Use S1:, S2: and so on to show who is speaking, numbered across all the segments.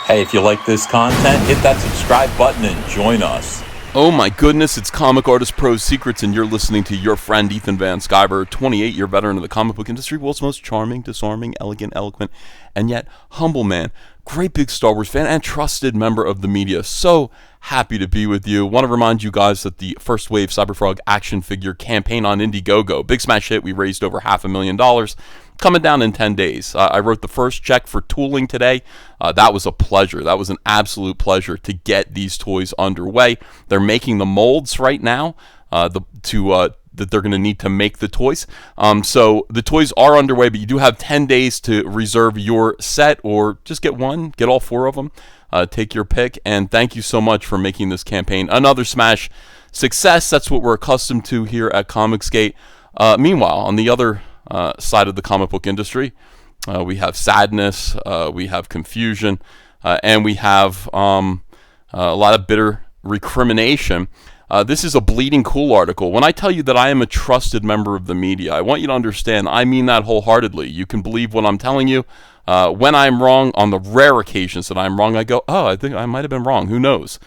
S1: Hey, if you like this content, hit that subscribe button and join us.
S2: Oh my goodness, it's Comic Artist Pro's Secrets, and you're listening to your friend Ethan Van Sciver, 28-year veteran of the comic book industry, world's most charming, disarming, elegant, eloquent, and yet humble man. Great big Star Wars fan and trusted member of the media. So happy to be with you. Want to remind you guys that the First Wave Cyberfrog action figure campaign on Indiegogo, big smash hit, we raised over $500,000. Coming down in 10 days. I wrote the first check for tooling today. That was a pleasure. That was an absolute pleasure to get these toys underway. They're making the molds right now that they're going to need to make the toys. So the toys are underway, but you do have 10 days to reserve your set or just get one, get all four of them. Take your pick, and thank you so much for making this campaign another smash success. That's what we're accustomed to here at Comicsgate. Meanwhile, on the other side of the comic book industry, we have sadness, we have confusion, and we have a lot of bitter recrimination. This is a bleeding cool article. When I tell you that I am a trusted member of the media, I want you to understand I mean that wholeheartedly. You can believe what I'm telling you. When I'm wrong, on the rare occasions that I'm wrong, I go, oh, I think I might have been wrong. Who knows?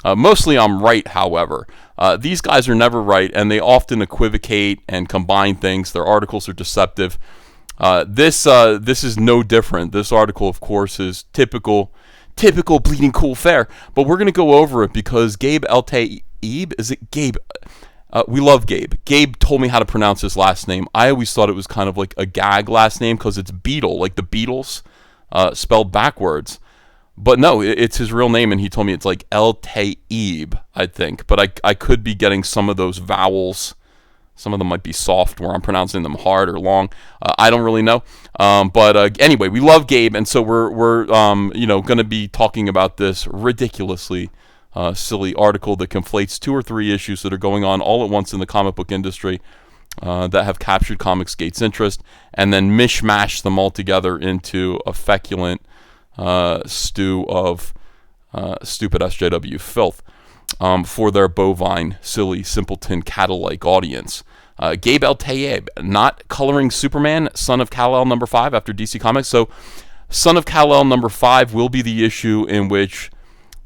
S2: Mostly I'm right, however. These guys are never right, and they often equivocate and combine things. Their articles are deceptive. This is no different. This article, of course, is typical bleeding cool fare. But we're going to go over it because Gabe Eltaeb, is it Gabe? We love Gabe. Gabe told me how to pronounce his last name. I always thought it was kind of like a gag last name because it's Beetle, like the Beatles, spelled backwards. But no, it's his real name, and he told me it's like Eltaeb, I think. But I could be getting some of those vowels. Some of them might be soft where I'm pronouncing them hard or long. I don't really know. But anyway, we love Gabe, and so we're going to be talking about this ridiculously silly article that conflates two or three issues that are going on all at once in the comic book industry that have captured Comicsgate's interest, and then mishmash them all together into a feculent stew of stupid SJW filth for their bovine, silly, simpleton, cattle-like audience. Gabe Eltaeb, not coloring Superman, Son of Kal-El number 5 after DC Comics. So Son of Kal-El number 5 will be the issue in which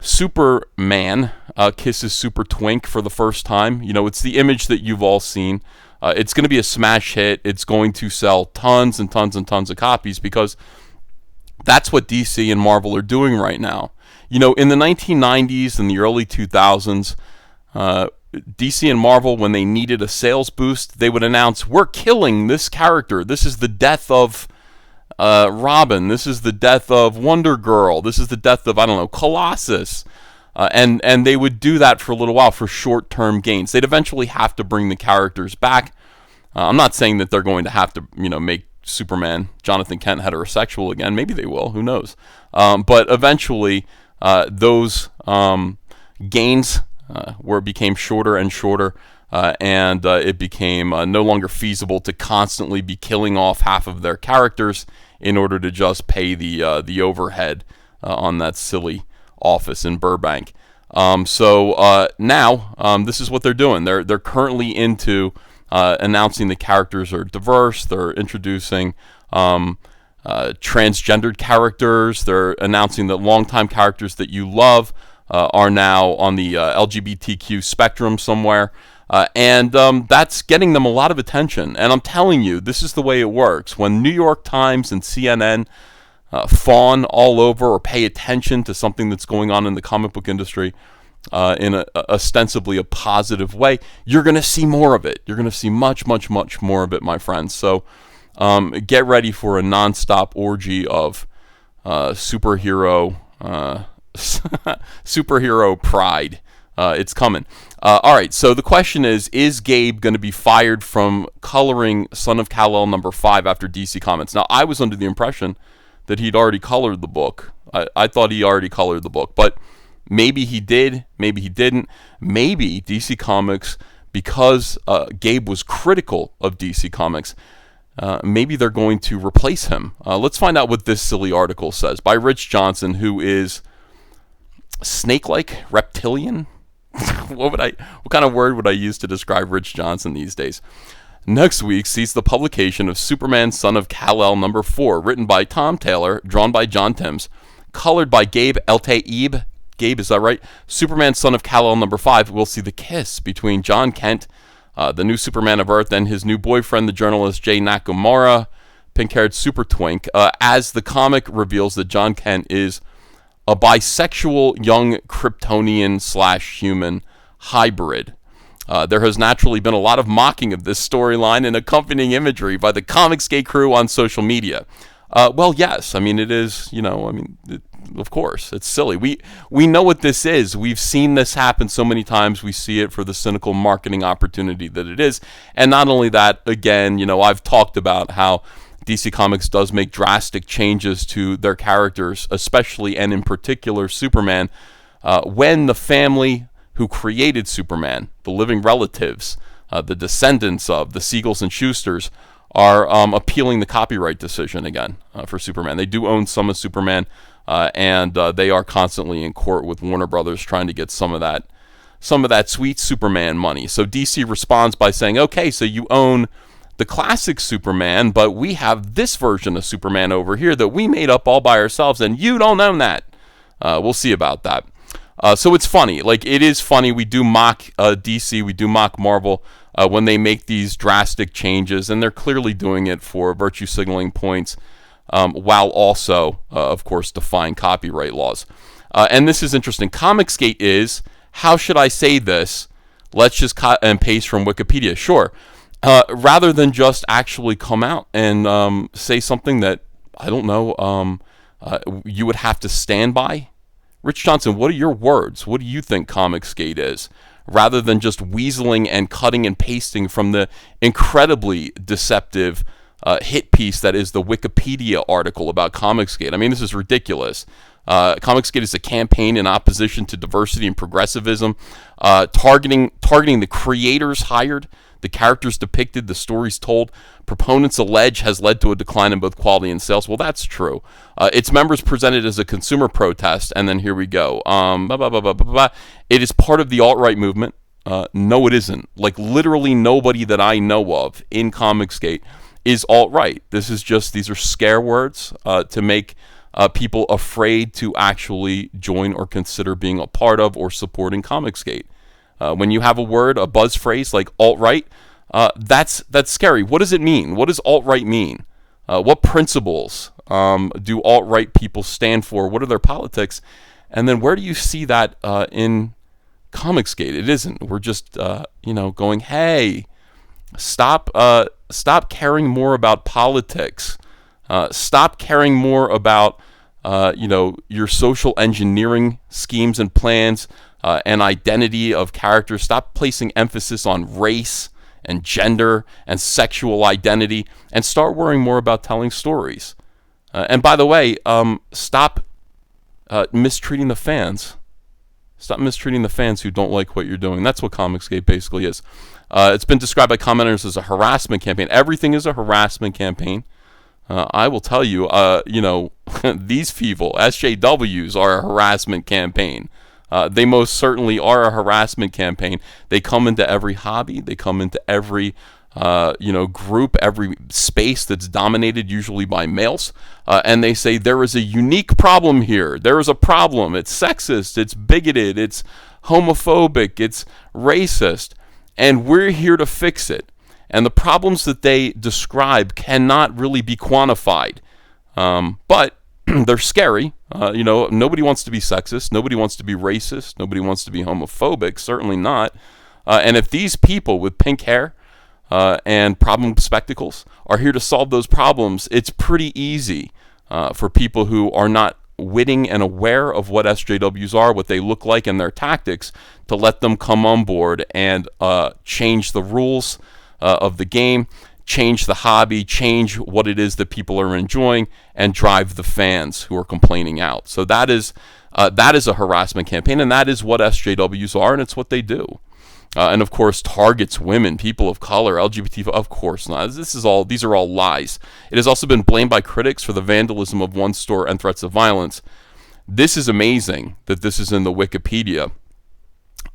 S2: Superman kisses Super Twink for the first time. You know, it's the image that you've all seen. It's going to be a smash hit. It's going to sell tons and tons and tons of copies because that's what DC and Marvel are doing right now. You know, in the 1990s and the early 2000s, DC and Marvel, when they needed a sales boost, they would announce, we're killing this character. This is the death of Robin. This is the death of Wonder Girl. This is the death of, I don't know, Colossus. And they would do that for a little while for short-term gains. They'd eventually have to bring the characters back. I'm not saying that they're going to have to, make Superman, Jonathan Kent, heterosexual again. Maybe they will. Who knows? But eventually, those gains became shorter and shorter, and it became no longer feasible to constantly be killing off half of their characters in order to just pay the overhead on that silly office in Burbank. So now this is what they're doing. They're currently into announcing the characters are diverse. They're introducing transgendered characters. They're announcing that longtime characters that you love are now on the LGBTQ spectrum somewhere. And that's getting them a lot of attention. And I'm telling you, this is the way it works. When New York Times and CNN fawn all over or pay attention to something that's going on in the comic book industry in a ostensibly a positive way, you're going to see more of it. You're going to see much, much, much more of it, my friends. So get ready for a nonstop orgy of superhero pride. It's coming. All right, so the question is Gabe going to be fired from coloring Son of Kal-El number 5 after DC Comics? Now, I was under the impression that he'd already colored the book. I thought he already colored the book, but maybe he did, maybe he didn't. Maybe DC Comics, because Gabe was critical of DC Comics, maybe they're going to replace him. Let's find out what this silly article says by Rich Johnson, who is snake-like, reptilian. What kind of word would I use to describe Rich Johnson these days? Next week sees the publication of Superman, Son of Kal-El number 4, written by Tom Taylor, drawn by John Timms, colored by Gabe Eltaeb. Gabe, is that right? Superman, son of Kal-El, number 5. We'll see the kiss between John Kent, the new Superman of Earth, and his new boyfriend, the journalist Jay Nakamura, pink-haired super twink, as the comic reveals that John Kent is a bisexual young Kryptonian/human hybrid. There has naturally been a lot of mocking of this storyline and accompanying imagery by the Comicsgate crew on social media. Well, yes, I mean, it is, of course, it's silly. We know what this is. We've seen this happen so many times. We see it for the cynical marketing opportunity that it is. And not only that, again, I've talked about how DC Comics does make drastic changes to their characters, especially and in particular Superman, when the family who created Superman, the living relatives, the descendants of the Siegels and Schusters, are appealing the copyright decision again for Superman. They do own some of Superman, and they are constantly in court with Warner Brothers trying to get some of that sweet Superman money. So DC responds by saying, okay, so you own the classic Superman, but we have this version of Superman over here that we made up all by ourselves, and you don't own that. We'll see about that. So it's funny. Like, it is funny. We do mock DC. We do mock Marvel when they make these drastic changes, and they're clearly doing it for virtue signaling points, while also, of course, defying copyright laws. And this is interesting. Comicsgate is, how should I say this? Let's just cut and paste from Wikipedia. Sure. Rather than just actually come out and say something that, I don't know, you would have to stand by. Rich Johnson, what are your words? What do you think Comicsgate is? Rather than just weaseling and cutting and pasting from the incredibly deceptive hit piece that is the Wikipedia article about Comicsgate. I mean, this is ridiculous. Comicsgate is a campaign in opposition to diversity and progressivism, targeting the creators hired, the characters depicted, the stories told. Proponents allege has led to a decline in both quality and sales. Well, that's true. Its members presented as a consumer protest, and then here we go. It is part of the alt-right movement. No, it isn't. Like, literally nobody that I know of in Comicsgate is alt-right. These are scare words to make people afraid to actually join or consider being a part of or supporting Comicsgate. When you have a word, a buzz phrase like alt-right, that's scary. What does it mean? What does alt-right mean? What principles do alt-right people stand for? What are their politics? And then where do you see that in Comicsgate? It isn't. We're just going, hey, stop caring more about politics. Stop caring more about your social engineering schemes and plans. And identity of characters. Stop placing emphasis on race and gender and sexual identity, and start worrying more about telling stories. And by the way, stop mistreating the fans. Stop mistreating the fans who don't like what you're doing. That's what Comicsgate basically is. It's been described by commenters as a harassment campaign. Everything is a harassment campaign. I will tell you, these people, SJWs, are a harassment campaign. They most certainly are a harassment campaign. They come into every hobby. They come into every, group, every space that's dominated usually by males. And they say there is a unique problem here. There is a problem. It's sexist. It's bigoted. It's homophobic. It's racist. And we're here to fix it. And the problems that they describe cannot really be quantified. But they're scary. Nobody wants to be sexist. Nobody wants to be racist. Nobody wants to be homophobic. Certainly not. And if these people with pink hair and problem spectacles are here to solve those problems, it's pretty easy for people who are not witting and aware of what SJWs are, what they look like, and their tactics, to let them come on board and change the rules of the game, change the hobby, change what it is that people are enjoying, and drive the fans who are complaining out. So that is a harassment campaign, and that is what SJWs are, and it's what they do. And of course, targets women, people of color, LGBT. Of course not. These are all lies. It has also been blamed by critics for the vandalism of one store and threats of violence. This is amazing that this is in the Wikipedia.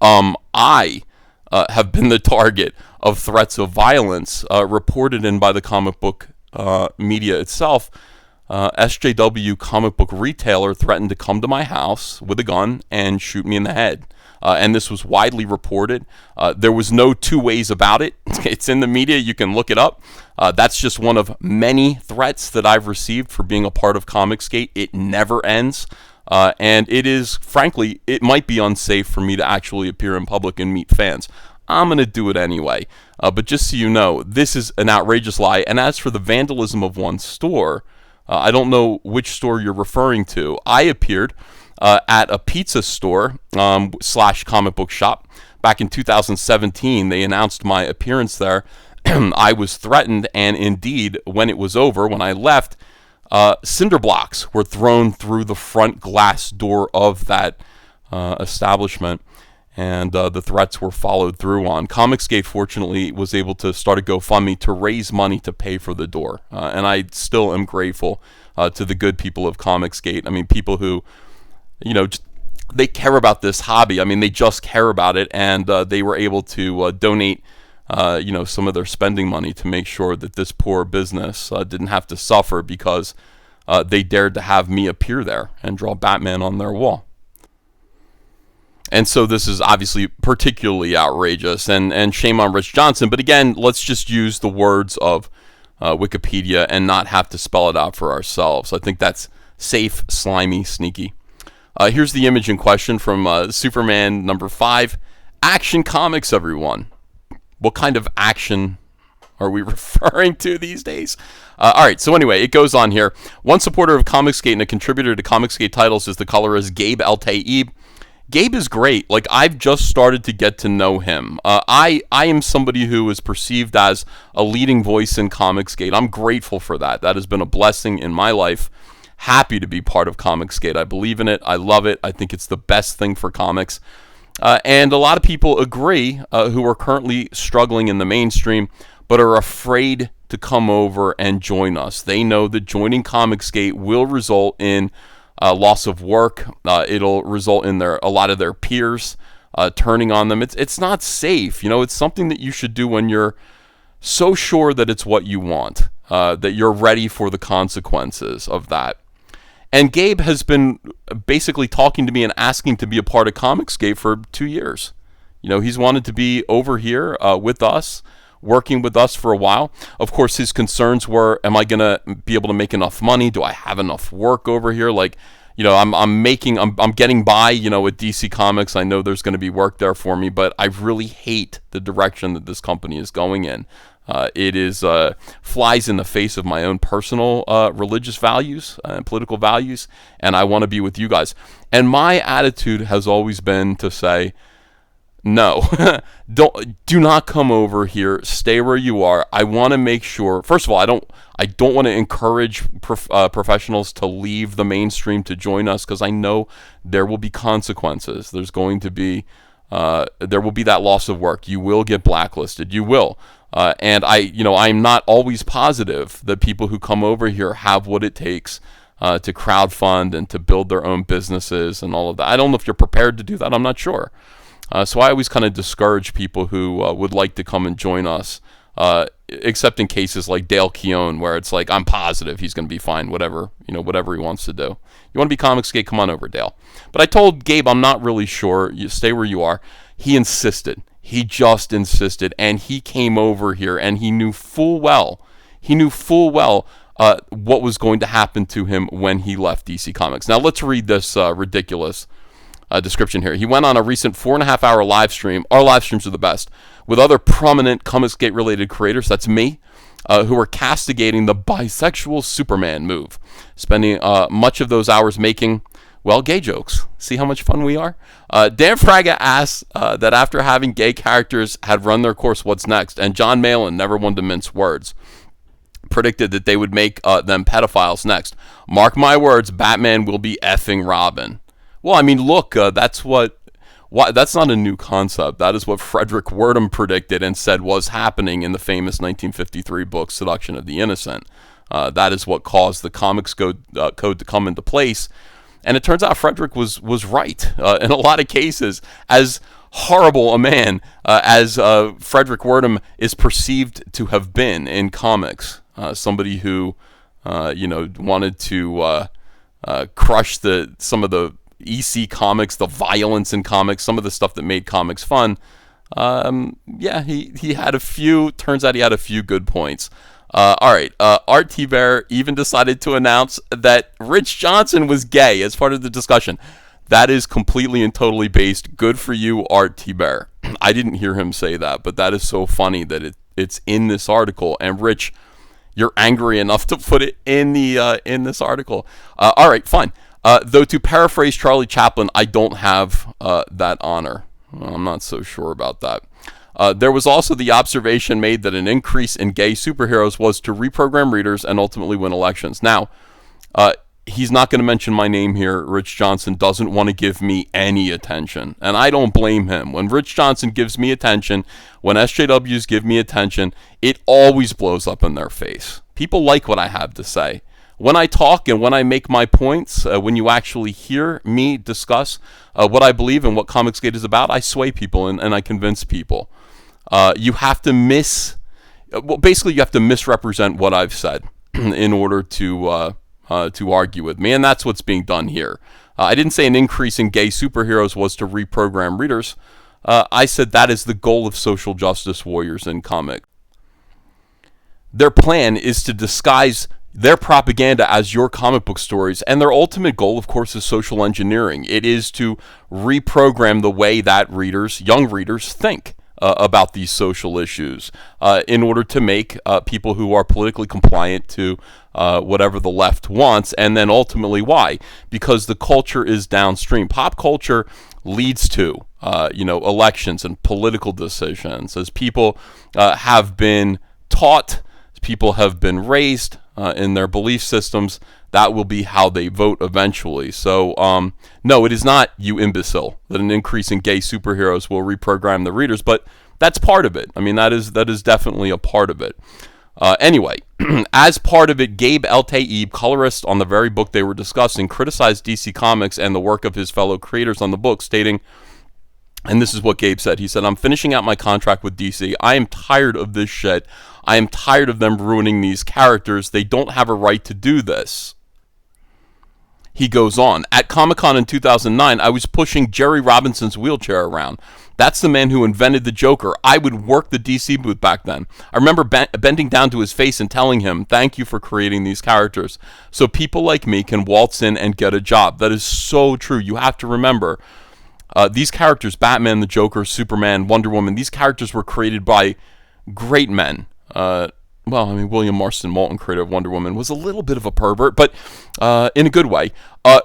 S2: I have been the target of threats of violence reported in by the comic book media itself SJW comic book retailer threatened to come to my house with a gun and shoot me in the head. And this was widely reported. There was no two ways about it. It's in the media. You can look it up. That's just one of many threats that I've received for being a part of Comicsgate. It never ends. And it is, frankly, it might be unsafe for me to actually appear in public and meet fans. I'm going to do it anyway. But just so you know, this is an outrageous lie. And as for the vandalism of one store, I don't know which store you're referring to. I appeared at a pizza store / comic book shop back in 2017. They announced my appearance there. I was threatened, and indeed, when it was over, when I left, cinder blocks were thrown through the front glass door of that establishment, and the threats were followed through on. Comicsgate, fortunately, was able to start a GoFundMe to raise money to pay for the door, and I still am grateful to the good people of Comicsgate. I mean, people who, they care about this hobby. I mean, they just care about it, and they were able to donate some of their spending money to make sure that this poor business didn't have to suffer because they dared to have me appear there and draw Batman on their wall. And so this is obviously particularly outrageous, and shame on Rich Johnson. But again, let's just use the words of Wikipedia and not have to spell it out for ourselves. I think that's safe, slimy, sneaky. Here's the image in question from Superman number 5. Action Comics, everyone. What kind of action are we referring to these days? All right, so anyway, it goes on here. One supporter of Comicsgate and a contributor to Comicsgate titles is the colorist Gabe Eltaeb. Gabe is great. Like, I've just started to get to know him. I am somebody who is perceived as a leading voice in Comicsgate. I'm grateful for that. That has been a blessing in my life. Happy to be part of Comicsgate. I believe in it. I love it. I think it's the best thing for comics. And a lot of people agree who are currently struggling in the mainstream but are afraid to come over and join us. They know that joining Comicsgate will result in loss of work. It'll result in a lot of their peers turning on them. It's not safe. It's something that you should do when you're so sure that it's what you want, that you're ready for the consequences of that. And Gabe has been basically talking to me and asking to be a part of Comicsgate for 2 years. He's wanted to be over here with us, working with us for a while. Of course, his concerns were, am I going to be able to make enough money? Do I have enough work over here? Like, I'm getting by, at DC Comics. I know there's going to be work there for me, but I really hate the direction that this company is going in. It is flies in the face of my own personal religious values and political values, and I want to be with you guys. And my attitude has always been to say, no, do not come over here. Stay where you are. I want to make sure. First of all, I don't want to encourage professionals to leave the mainstream to join us, because I know there will be consequences. There's going to be there will be that loss of work. You will get blacklisted. You will. And I'm not always positive that people who come over here have what it takes to crowdfund and to build their own businesses and all of that. I don't know if you're prepared to do that. I'm not sure. So I always kind of discourage people who would like to come and join us, except in cases like Dale Keown, where it's like, I'm positive he's going to be fine, whatever he wants to do. You want to be Comicsgate? Come on over, Dale. But I told Gabe, I'm not really sure. You stay where you are. He insisted. He just insisted, and he came over here, and he knew full well what was going to happen to him when he left DC Comics. Now let's read this ridiculous description here. He went on a recent 4.5-hour live stream. Our live streams are the best, with other prominent Comicsgate-related creators, that's me, who are castigating the bisexual Superman move, spending much of those hours making, well, gay jokes. See how much fun we are? Dan Fraga asks that after having gay characters had run their course, what's next? And John Malin, never one to mince words, predicted that they would make them pedophiles next. Mark my words, Batman will be effing Robin. Well, I mean, look, that's not a new concept. That is what Frederick Werdum predicted and said was happening in the famous 1953 book, Seduction of the Innocent. That is what caused the Comics Code to come into place. And it turns out Frederick was right in a lot of cases. As horrible a man as Frederick Werdum is perceived to have been in comics, somebody who wanted to crush some of the EC comics, the violence in comics, some of the stuff that made comics fun. He had a few. Turns out he had a few good points. All right. Art T. Bear even decided to announce that Rich Johnson was gay as part of the discussion. That is completely and totally based. Good for you, Art T. Bear. I didn't hear him say that, but that is so funny that it's in this article. And Rich, you're angry enough to put it in this article. All right, fine. Though to paraphrase Charlie Chaplin, I don't have that honor. Well, I'm not so sure about that. There was also the observation made that an increase in gay superheroes was to reprogram readers and ultimately win elections. Now, he's not going to mention my name here. Rich Johnson doesn't want to give me any attention, and I don't blame him. When Rich Johnson gives me attention, when SJWs give me attention, it always blows up in their face. People like what I have to say. When I talk and when I make my points, when you actually hear me discuss what I believe and what Comicsgate is about, I sway people and I convince people. You have to basically you have to misrepresent what I've said in order to argue with me, and that's what's being done here. I didn't say an increase in gay superheroes was to reprogram readers. I said that is the goal of social justice warriors in comic. Their plan is to disguise their propaganda as your comic book stories, and their ultimate goal, of course, is social engineering. It is to reprogram the way that young readers, think about these social issues in order to make people who are politically compliant to whatever the left wants, and then ultimately why? Because the culture is downstream. Pop culture leads to elections and political decisions. As people have been taught, people have been raised in their belief systems, that will be how they vote eventually. So, no, it is not, you imbecile, that an increase in gay superheroes will reprogram the readers, but that's part of it. I mean, that is definitely a part of it. Anyway, as part of it, Gabe Eltaeb, colorist on the very book they were discussing, criticized DC Comics and the work of his fellow creators on the book, stating, and this is what Gabe said. He said, "I'm finishing out my contract with DC. I am tired of this shit. I am tired of them ruining these characters. They don't have a right to do this." He goes on, "At Comic-Con in 2009, I was pushing Jerry Robinson's wheelchair around. That's the man who invented the Joker. I would work the DC booth back then. I remember bending down to his face and telling him, 'Thank you for creating these characters, so people like me can waltz in and get a job.'" That is so true. You have to remember, these characters, Batman, the Joker, Superman, Wonder Woman, these characters were created by great men. William Marston Moulton, creator of Wonder Woman, was a little bit of a pervert, but in a good way.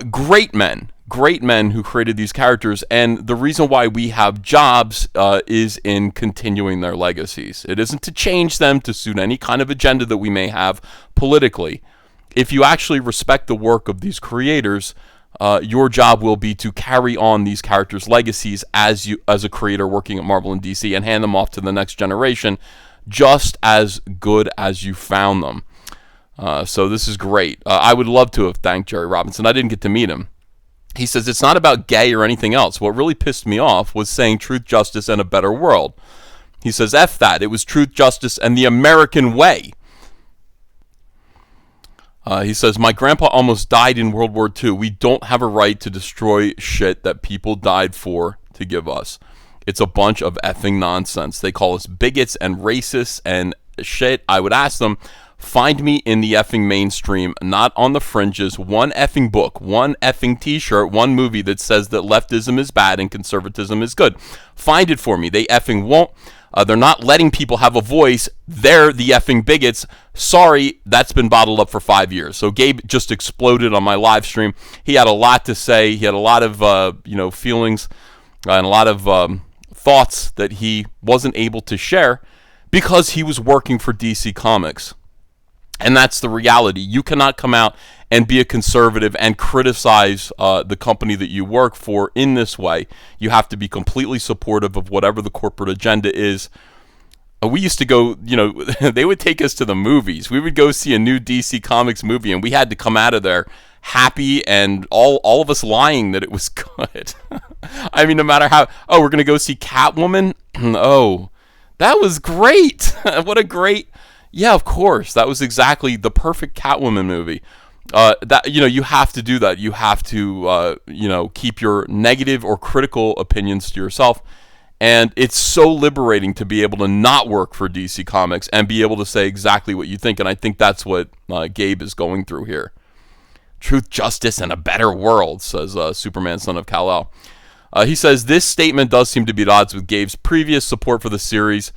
S2: Great men who created these characters, and the reason why we have jobs is in continuing their legacies. It isn't to change them to suit any kind of agenda that we may have politically. If you actually respect the work of these creators, your job will be to carry on these characters' legacies as a creator working at Marvel and DC, and hand them off to the next generation just as good as you found them. So this is great. I would love to have thanked Jerry Robinson. I didn't get to meet him. He says, "It's not about gay or anything else. What really pissed me off was saying truth, justice, and a better world." He says, "F that. It was truth, justice, and the American way." He says, "My grandpa almost died in World War II. We don't have a right to destroy shit that people died for to give us. It's a bunch of effing nonsense. They call us bigots and racists and shit." I would ask them, find me in the effing mainstream, not on the fringes. One effing book, one effing t-shirt, one movie that says that leftism is bad and conservatism is good. Find it for me. They effing won't. They're not letting people have a voice. They're the effing bigots. Sorry, that's been bottled up for 5 years. So Gabe just exploded on my live stream. He had a lot to say. He had a lot of feelings and a lot of thoughts that he wasn't able to share because he was working for DC Comics. And that's the reality. You cannot come out and be a conservative and criticize the company that you work for in this way. You have to be completely supportive of whatever the corporate agenda is. We used to go, they would take us to the movies. We would go see a new DC Comics movie, and we had to come out of there happy and all of us lying that it was good. I mean, no matter how, we're going to go see Catwoman? Oh, that was great. What a great... Yeah, of course. That was exactly the perfect Catwoman movie. That you have to do that. You have to keep your negative or critical opinions to yourself. And it's so liberating to be able to not work for DC Comics and be able to say exactly what you think. And I think that's what Gabe is going through here. Truth, justice, and a better world, says Superman, son of Kal-El. He says, this statement does seem to be at odds with Gabe's previous support for the series.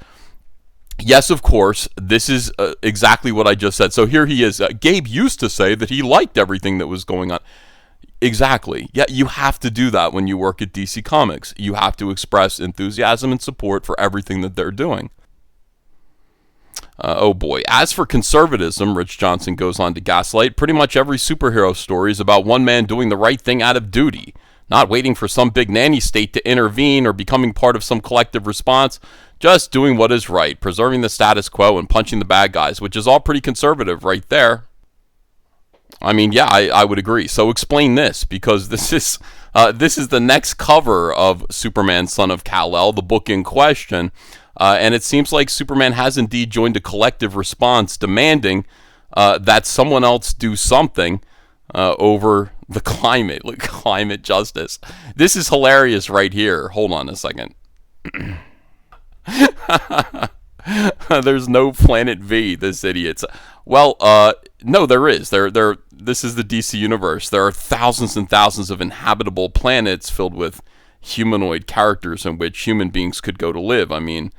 S2: Yes, of course, this is exactly what I just said. So here he is. Gabe used to say that he liked everything that was going on. Exactly. Yeah, you have to do that when you work at DC Comics. You have to express enthusiasm and support for everything that they're doing. Oh boy. As for conservatism, Rich Johnson goes on to gaslight, pretty much every superhero story is about one man doing the right thing out of duty, not waiting for some big nanny state to intervene or becoming part of some collective response, just doing what is right, preserving the status quo and punching the bad guys, which is all pretty conservative right there. I mean, yeah, I would agree. So explain this, because this is the next cover of Superman, Son of Kal-El, the book in question, and it seems like Superman has indeed joined a collective response demanding that someone else do something over the climate justice. This is hilarious right here. Hold on a second. There's no Planet V, this idiot's. Well, no, there is. This is the DC universe. There are thousands and thousands of inhabitable planets filled with humanoid characters in which human beings could go to live. I mean,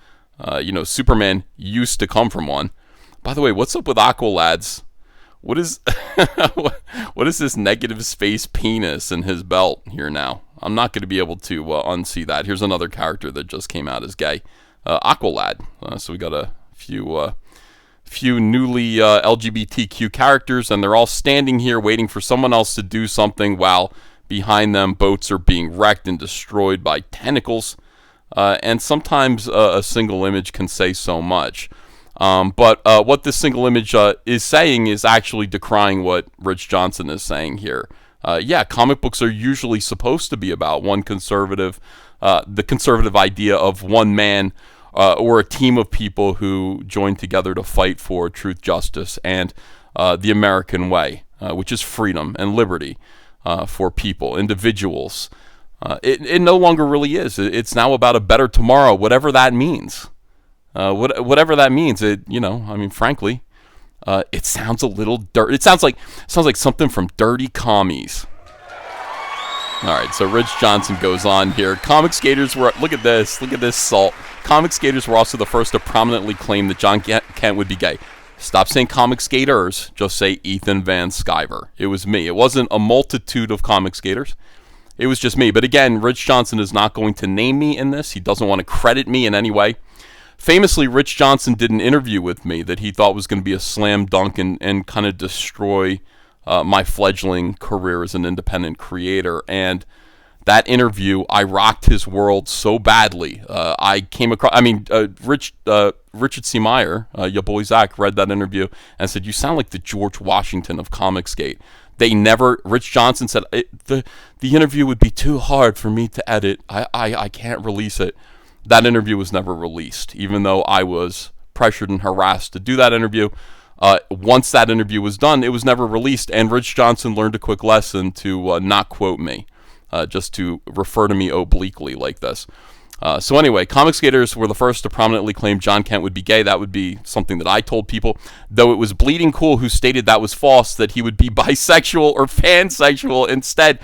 S2: Superman used to come from one. By the way, what's up with Aqualad's? What is what is this negative space penis in his belt here now? I'm not going to be able to unsee that. Here's another character that just came out as gay. Aqualad. So we got a few newly LGBTQ characters, and they're all standing here waiting for someone else to do something while behind them boats are being wrecked and destroyed by tentacles. And sometimes a single image can say so much. But what this single image is saying is actually decrying what Rich Johnson is saying here. Yeah, comic books are usually supposed to be about the conservative idea of one man or a team of people who join together to fight for truth, justice, and the American way, which is freedom and liberty for people, individuals. It no longer really is. It's now about a better tomorrow, whatever that means. Whatever that means. Frankly, it sounds a little dirty. It sounds like something from Dirty Commies. All right, so Rich Johnson goes on here. Comicsgaters were, look at this salt. Comicsgaters were also the first to prominently claim that John Kent would be gay. Stop saying Comicsgaters, just say Ethan Van Sciver. It was me. It wasn't a multitude of Comicsgaters. It was just me. But again, Rich Johnson is not going to name me in this. He doesn't want to credit me in any way. Famously, Rich Johnson did an interview with me that he thought was going to be a slam dunk and kind of destroy my fledgling career as an independent creator. And that interview, I rocked his world so badly. I came across, Richard C. Meyer, your boy Zach, read that interview and said, "You sound like the George Washington of Comicsgate." Rich Johnson said, the interview would be too hard for me to edit. I can't release it. That interview was never released, even though I was pressured and harassed to do that interview. Once that interview was done, it was never released, and Rich Johnson learned a quick lesson to not quote me, just to refer to me obliquely like this. So anyway, Comicsgaters were the first to prominently claim John Kent would be gay. That would be something that I told people, though it was Bleeding Cool who stated that was false, that he would be bisexual or pansexual instead.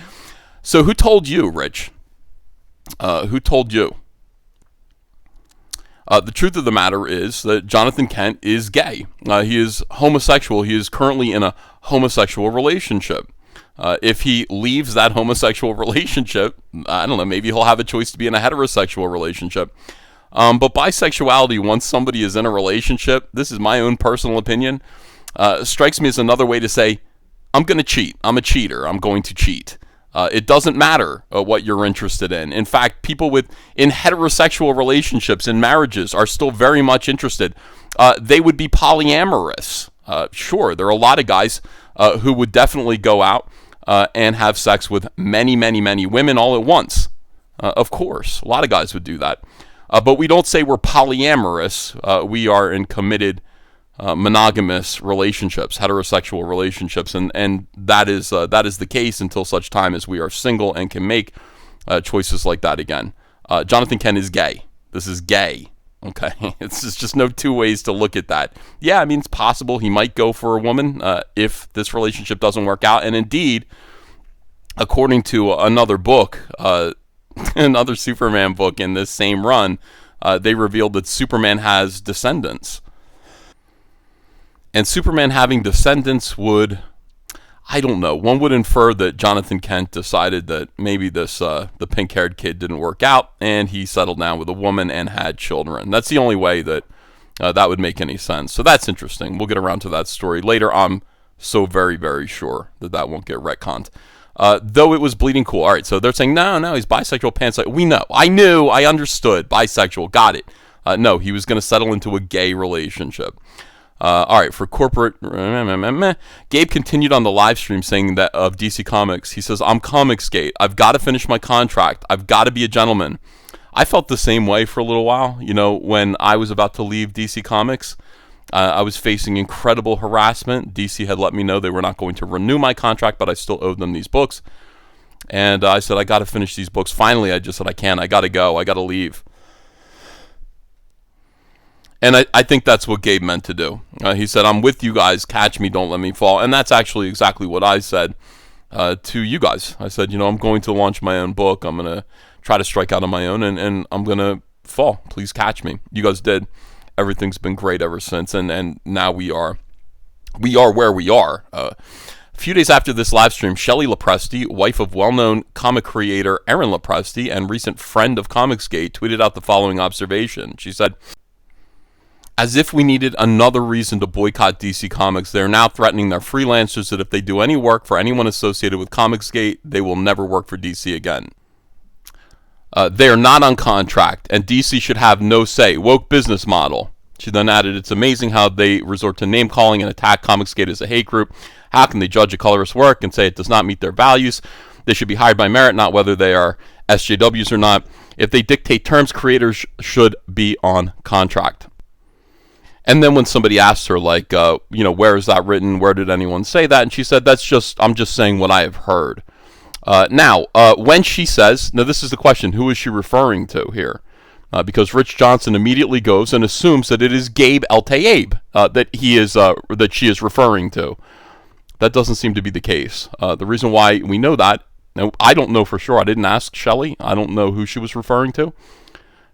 S2: So who told you, Rich? Who told you? The truth of the matter is that Jonathan Kent is gay. He is homosexual. He is currently in a homosexual relationship. If he leaves that homosexual relationship, I don't know, maybe he'll have a choice to be in a heterosexual relationship. But bisexuality, once somebody is in a relationship, this is my own personal opinion, strikes me as another way to say, I'm going to cheat. I'm a cheater. I'm going to cheat. It doesn't matter what you're interested in. In fact, people in heterosexual relationships and marriages are still very much interested. They would be polyamorous. Sure, there are a lot of guys who would definitely go out and have sex with many, many, many women all at once. Of course, a lot of guys would do that. But we don't say we're polyamorous. We are in committed monogamous relationships, heterosexual relationships, and that is the case until such time as we are single and can make choices like that again. Jonathan Kent is gay. This is gay. Okay, it's just no two ways to look at that. Yeah, I mean, it's possible he might go for a woman if this relationship doesn't work out. And indeed, according to another book, another Superman book in this same run, they revealed that Superman has descendants. And Superman having descendants would, I don't know, one would infer that Jonathan Kent decided that maybe this the pink-haired kid didn't work out, and he settled down with a woman and had children. That's the only way that that would make any sense. So that's interesting. We'll get around to that story later. I'm so very, very sure that that won't get retconned. Though it was bleeding cool. All right, so they're saying, no, he's bisexual, pansexual. We know. I understood. Bisexual. Got it. No, he was going to settle into a gay relationship. All right, for corporate, Gabe continued on the live stream saying that of DC Comics, he says, I'm Comicsgate. I've got to finish my contract. I've got to be a gentleman. I felt the same way for a little while. You know, when I was about to leave DC Comics, I was facing incredible harassment. DC had let me know they were not going to renew my contract, but I still owed them these books. And I said, I got to finish these books. Finally, I just said, I got to go. I got to leave. And I think that's what Gabe meant to do. He said, I'm with you guys. Catch me. Don't let me fall. And that's actually exactly what I said to you guys. I said, I'm going to launch my own book. I'm going to try to strike out on my own, and I'm going to fall. Please catch me. You guys did. Everything's been great ever since. And now we are where we are. A few days after this live stream, Shelley Lopresti, wife of well-known comic creator Aaron Lopresti and recent friend of Comicsgate, tweeted out the following observation. She said, as if we needed another reason to boycott DC Comics, they're now threatening their freelancers that if they do any work for anyone associated with Comicsgate, they will never work for DC again. They are not on contract, and DC should have no say. Woke business model. She then added, it's amazing how they resort to name-calling and attack Comicsgate as a hate group. How can they judge a colorist's work and say it does not meet their values? They should be hired by merit, not whether they are SJWs or not. If they dictate terms, creators should be on contract. And then when somebody asked her, like, where is that written? Where did anyone say that? And she said, I'm just saying what I have heard. Now, when she says, now this is the question, who is she referring to here? Because Rich Johnston immediately goes and assumes that it is Gabe Eltaeb that she is referring to. That doesn't seem to be the case. The reason why we know that, now, I don't know for sure. I didn't ask Shelley. I don't know who she was referring to.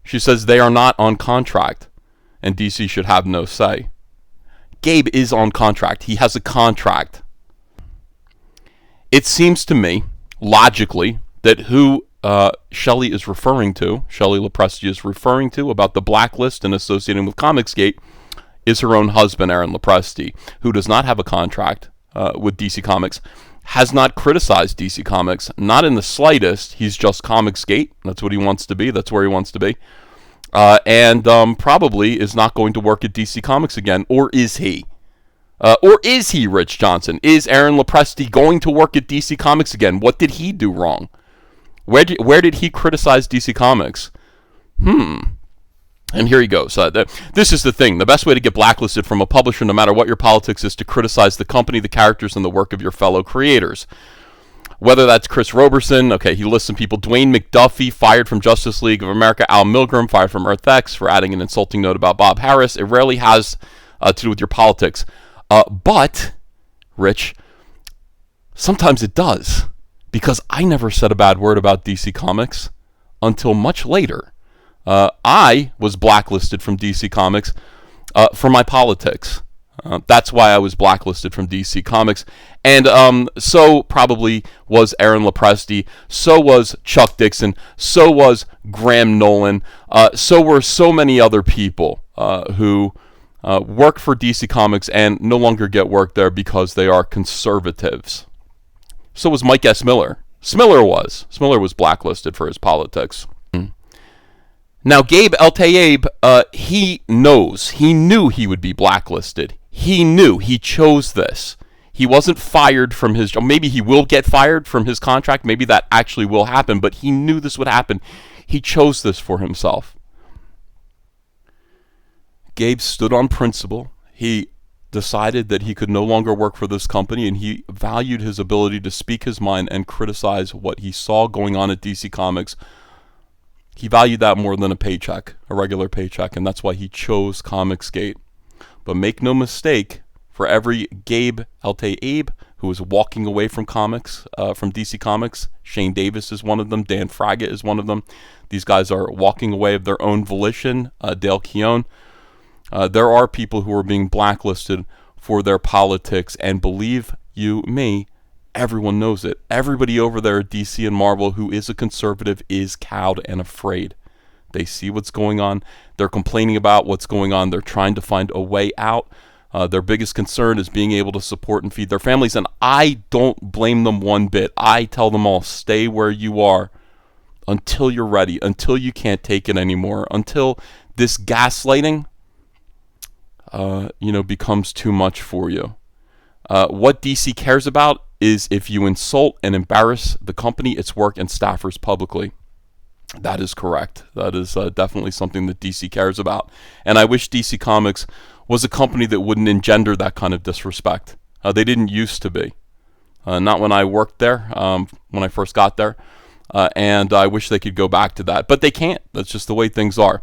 S2: She says they are not on contract, and DC should have no say. Gabe is on contract. He has a contract. It seems to me, logically, that who Shelley is referring to, Shelley Lopresti is referring to about the blacklist and associating with Comicsgate, is her own husband, Aaron Lopresti, who does not have a contract with DC Comics, has not criticized DC Comics, not in the slightest. He's just Comicsgate. That's what he wants to be. That's where he wants to be. And probably is not going to work at DC Comics again. Or is he? Or is he Rich Johnston? Is Aaron Lopresti going to work at DC Comics again? What did he do wrong? Where did he criticize DC Comics? And here he goes. This is the thing. The best way to get blacklisted from a publisher, no matter what your politics, is to criticize the company, the characters, and the work of your fellow creators. Whether that's Chris Roberson, okay, he lists some people. Dwayne McDuffie, fired from Justice League of America. Al Milgrom, fired from Earth X for adding an insulting note about Bob Harris. It rarely has to do with your politics. But, Rich, sometimes it does. Because I never said a bad word about DC Comics until much later. I was blacklisted from DC Comics for my politics. That's why I was blacklisted from DC Comics. And so probably was Aaron Lopresti. So was Chuck Dixon. So was Graham Nolan. So were so many other people who work for DC Comics and no longer get work there because they are conservatives. So was Mike S. Miller. Smiller was blacklisted for his politics. Now, Gabe Eltaeb, he knew he would be blacklisted. He knew. He chose this. He wasn't fired from his job. Maybe he will get fired from his contract. Maybe that actually will happen, but he knew this would happen. He chose this for himself. Gabe stood on principle. He decided that he could no longer work for this company, and he valued his ability to speak his mind and criticize what he saw going on at DC Comics. He valued that more than a paycheck, a regular paycheck, and that's why he chose Comicsgate. But make no mistake, for every Gabe Eltaeb who is walking away from comics, from DC Comics, Shane Davis is one of them, Dan Fraga is one of them. These guys are walking away of their own volition, Dale Keown. There are people who are being blacklisted for their politics, and believe you me, everyone knows it. Everybody over there at DC and Marvel who is a conservative is cowed and afraid. They see what's going on. They're complaining about what's going on. They're trying to find a way out. Their biggest concern is being able to support and feed their families, and I don't blame them one bit. I tell them all, stay where you are until you're ready, until you can't take it anymore, until this gaslighting becomes too much for you. What DC cares about is if you insult and embarrass the company, its work, and staffers publicly. That is correct. That is definitely something that DC cares about. And I wish DC Comics was a company that wouldn't engender that kind of disrespect. They didn't used to be. Not when I worked there, when I first got there. And I wish they could go back to that. But they can't. That's just the way things are.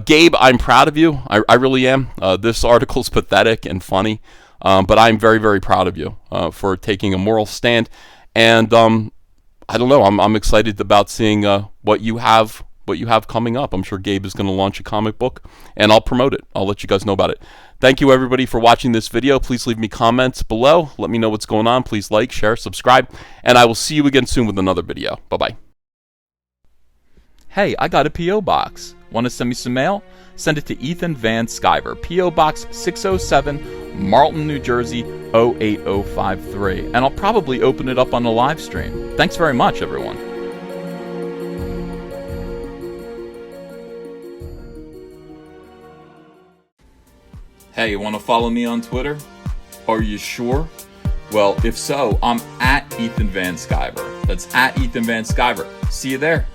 S2: Gabe, I'm proud of you. I really am. This article's pathetic and funny. But I'm very, very proud of you for taking a moral stand. And I don't know. I'm excited about seeing what you have coming up. I'm sure Gabe is going to launch a comic book, and I'll promote it. I'll let you guys know about it. Thank you, everybody, for watching this video. Please leave me comments below. Let me know what's going on. Please like, share, subscribe, and I will see you again soon with another video. Bye-bye.
S1: Hey, I got a P.O. box. Want to send me some mail? Send it to Ethan Van Sciver, P.O. Box 607, Marlton, New Jersey, 08053. And I'll probably open it up on the live stream. Thanks very much, everyone. Hey, you want to follow me on Twitter? Are you sure? Well, if so, I'm at Ethan Van Sciver. That's at Ethan Van Sciver. See you there.